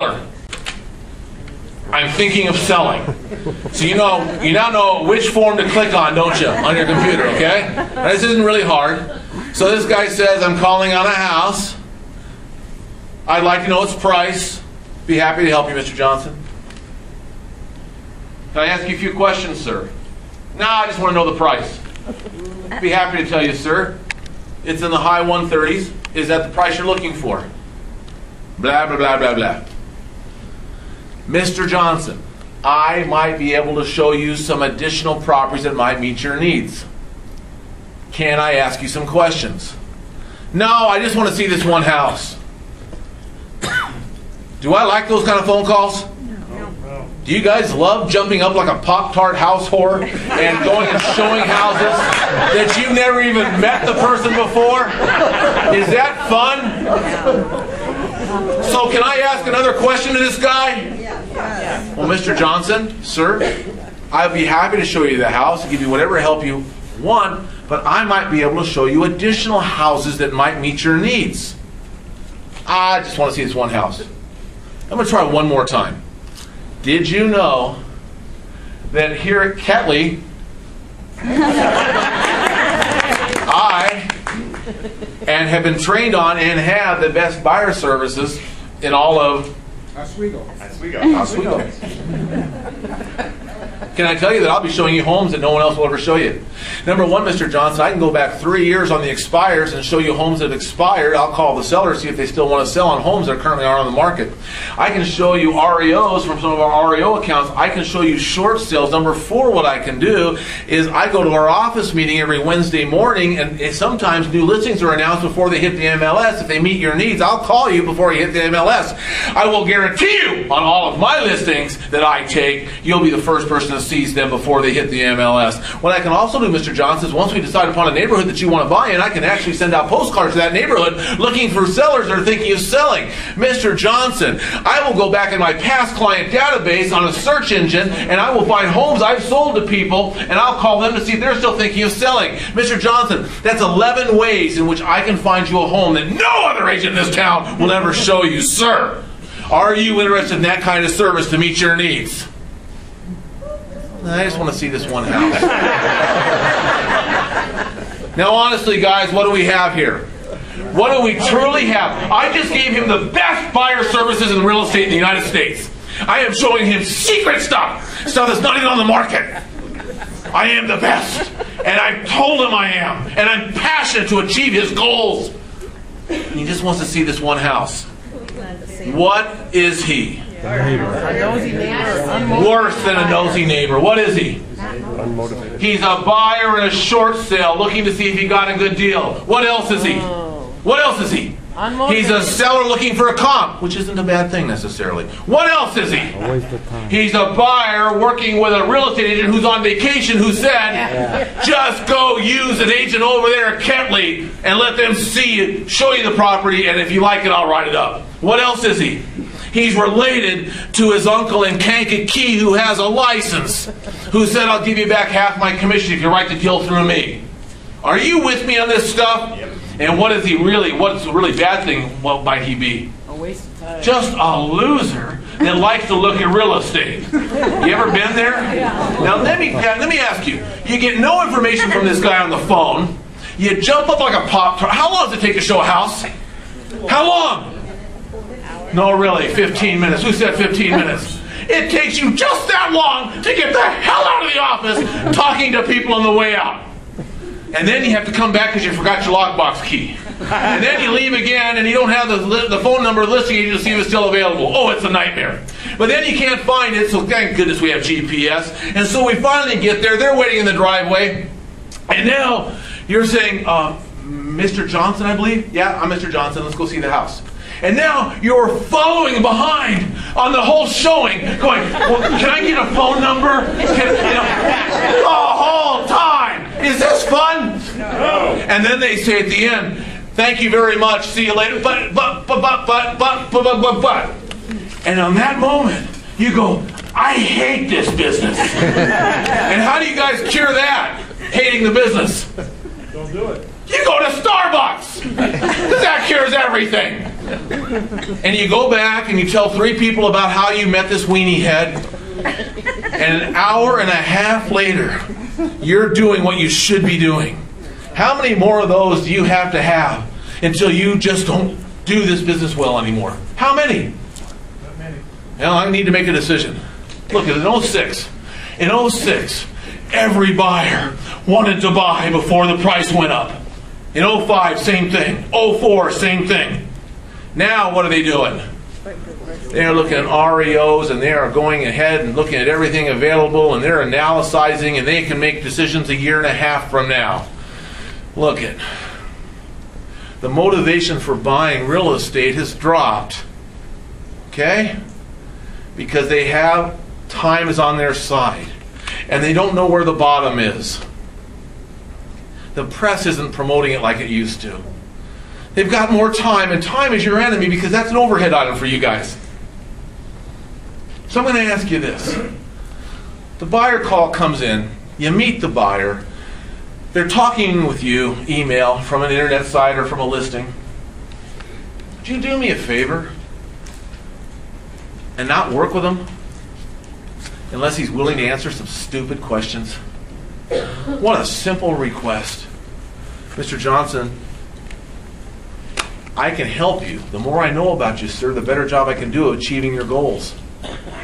I'm thinking of selling. So you now know which form to click on, don't you, on your computer, okay? This isn't really hard. So this guy says, I'm calling on a house. I'd like to know its price. Be happy to help you, Mr. Johnson. Can I ask you a few questions, sir? No, I just want to know the price. Be happy to tell you, sir. It's in the high 130s. Is that the price you're looking for? Blah, blah, blah, blah, blah. Mr. Johnson, I might be able to show you some additional properties that might meet your needs. Can I ask you some questions? No, I just want to see this one house. Do I like those kind of phone calls? No. Do you guys love jumping up like a Pop-Tart house whore and going and showing houses that you've never even met the person before? Is that fun? So can I ask another question to this guy? Well, Mr. Johnson, sir, I'd be happy to show you the house, give you whatever help you want, but I might be able to show you additional houses that might meet your needs. I just want to see this one house. I'm going to try one more time. Did you know that here at Ketley, I have been trained on and have the best buyer services in all of Oswego. Can I tell you that I'll be showing you homes that no one else will ever show you? Number one, Mr. Johnson, I can go back 3 years on the expires and show you homes that have expired. I'll call the seller, see if they still want to sell on homes that currently aren't on the market. I can show you REOs from some of our REO accounts. I can show you short sales. Number four, what I can do is I go to our office meeting every Wednesday morning, and sometimes new listings are announced before they hit the MLS. If they meet your needs, I'll call you before you hit the MLS. I will guarantee you on all of my listings that I take, you'll be the first person to see them before they hit the MLS. What I can also do, Mr. Johnson, is once we decide upon a neighborhood that you want to buy in, I can actually send out postcards to that neighborhood looking for sellers that are thinking of selling. Mr. Johnson, I will go back in my past client database on a search engine and I will find homes I've sold to people and I'll call them to see if they're still thinking of selling. Mr. Johnson, that's 11 ways in which I can find you a home that no other agent in this town will ever show you, sir. Are you interested in that kind of service to meet your needs? I just want to see this one house. Now, honestly, guys, what do we have here? What do we truly have? I just gave him the best buyer services in real estate in the United States. I am showing him secret stuff that's not even on the market. I am the best, and I told him I am, and I'm passionate to achieve his goals. And he just wants to see this one house. What is he? A nosy neighbor. Worse than a nosy neighbor. What is he? Unmotivated. He's a buyer in a short sale looking to see if he got a good deal. What else is he? What else is he? He's a seller looking for a comp, which isn't a bad thing necessarily. What else is he? A waste of time. He's a buyer working with a real estate agent who's on vacation who said, just go use an agent over there at Ketley and let them see it, show you the property, and if you like it, I'll write it up. What else is he? He's related to his uncle in Kankakee who has a license, who said, I'll give you back half my commission if you write the deal through me. Are you with me on this stuff? Yep. And what is he really, what's the really bad thing, what might he be? A waste of time. Just a loser that likes to look at real estate. You ever been there? Now let me ask you, you get no information from this guy on the phone, you jump up like a Pop-Tart. How long does it take to show a house? How long? No, really, 15 minutes. Who said 15 minutes? It takes you just that long to get the hell out of the office talking to people on the way out. And then you have to come back because you forgot your lockbox key. And then you leave again and you don't have the phone number of the listing agent to see if it's still available. Oh, it's a nightmare. But then you can't find it, so thank goodness we have GPS. And so we finally get there. They're waiting in the driveway. And now you're saying, Mr. Johnson, I believe? Yeah, I'm Mr. Johnson. Let's go see the house. And now you're following behind on the whole showing, going, well, can I get a phone number? The whole time. Is this fun? No. And then they say at the end, thank you very much, see you later, but. And on that moment, you go, I hate this business. And how do you guys cure that? Hating the business. Don't do it. You go to Starbucks. Because that cures everything. And you go back and you tell 3 people about how you met this weenie head, and an hour and a half later, you're doing what you should be doing. How many more of those do you have to have until you just don't do this business well anymore? How many? Not many. Now, I need to make a decision. Look, in 06, every buyer wanted to buy before the price went up. In 05, same thing. 04, same thing. Now, what are they doing? They're looking at REOs, and they are going ahead and looking at everything available, and they're analyzing, and they can make decisions a year and a half from now. Look at the motivation for buying real estate has dropped. Okay? Because they have time is on their side, and they don't know where the bottom is. The press isn't promoting it like it used to. They've got more time, and time is your enemy because that's an overhead item for you guys. So I'm going to ask you this. The buyer call comes in, you meet the buyer, they're talking with you, email, from an internet site or from a listing. Would you do me a favor and not work with them unless he's willing to answer some stupid questions? What a simple request. Mr. Johnson, I can help you. The more I know about you, sir, the better job I can do of achieving your goals.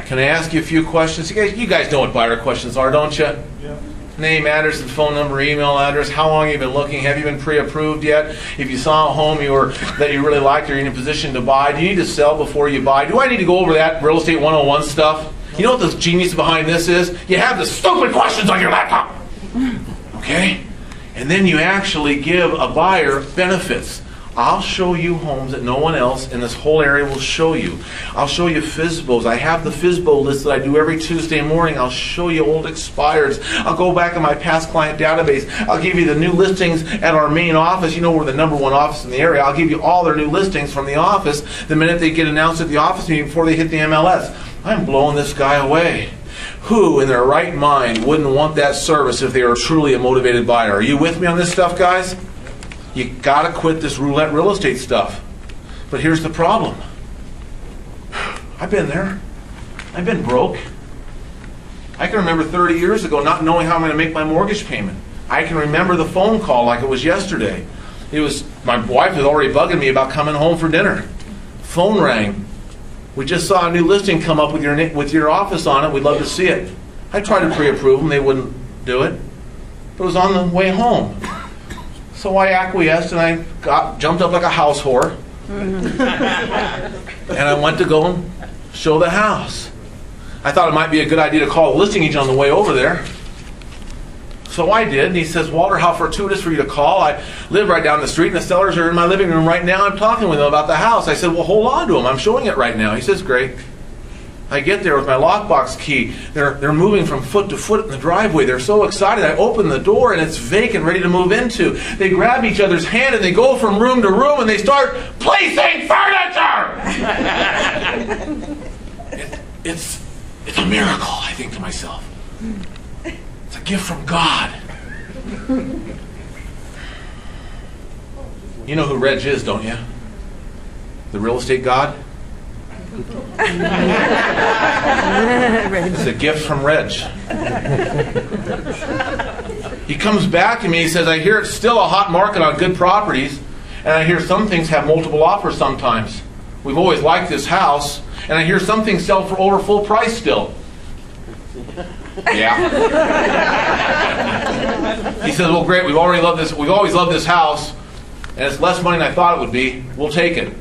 Can I ask you a few questions? You guys know what buyer questions are, don't you? Yeah. Name, address, and phone number, email address. How long have you been looking? Have you been pre-approved yet? If you saw a home that you really liked, you're in a position to buy. Do you need to sell before you buy? Do I need to go over that real estate 101 stuff? You know what the genius behind this is? You have the stupid questions on your laptop. Okay? And then you actually give a buyer benefits. I'll show you homes that no one else in this whole area will show you. I'll show you FSBOs. I have the FSBO list that I do every Tuesday morning. I'll show you old expireds. I'll go back in my past client database. I'll give you the new listings at our main office. You know, we're the #1 office in the area. I'll give you all their new listings from the office the minute they get announced at the office meeting before they hit the MLS. I'm blowing this guy away. Who in their right mind wouldn't want that service if they were truly a motivated buyer? Are you with me on this stuff, guys? You gotta quit this roulette real estate stuff. But here's the problem. I've been there. I've been broke. I can remember 30 years ago not knowing how I'm going to make my mortgage payment. I can remember the phone call like it was yesterday. My wife was already bugging me about coming home for dinner. Phone rang. We just saw a new listing come up with your office on it. We'd love to see it. I tried to pre-approve them. They wouldn't do it. But it was on the way home. So I acquiesced, and I jumped up like a house whore. And I went to go and show the house. I thought it might be a good idea to call a listing agent on the way over there. So I did, and he says, Walter, how fortuitous for you to call. I live right down the street, and the sellers are in my living room right now. I'm talking with them about the house. I said, well, hold on to them. I'm showing it right now. He says, great. I get there with my lockbox key. They're moving from foot to foot in the driveway. They're so excited. I open the door, and it's vacant, ready to move into. They grab each other's hand, and they go from room to room, and they start placing furniture! It's a miracle, I think to myself. It's a gift from God. You know who Reg is, don't you? The real estate god? It's a gift from Reg. He comes back to me, he says, I hear it's still a hot market on good properties, and I hear some things have multiple offers sometimes. We've always liked this house, and I hear some things sell for over full price still. Yeah. He says, well, great, we've always loved this house, and it's less money than I thought it would be. We'll take it.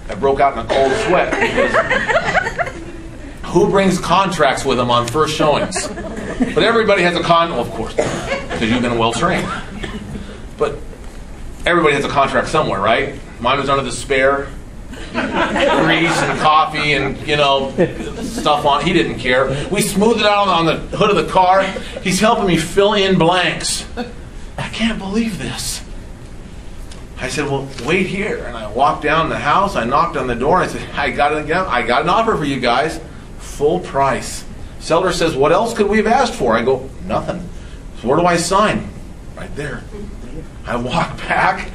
I broke out in a cold sweat because who brings contracts with them on first showings? But everybody has a well, of course, because you've been well trained. But everybody has a contract somewhere, right? Mine was under the spare. Grease and coffee and, stuff on. He didn't care. We smoothed it out on the hood of the car. He's helping me fill in blanks. I can't believe this. I said, well, wait here. And I walked down the house. I knocked on the door. And I said, I got an offer for you guys. Full price. Seller says, what else could we have asked for? I go, nothing. So where do I sign? Right there. I walk back.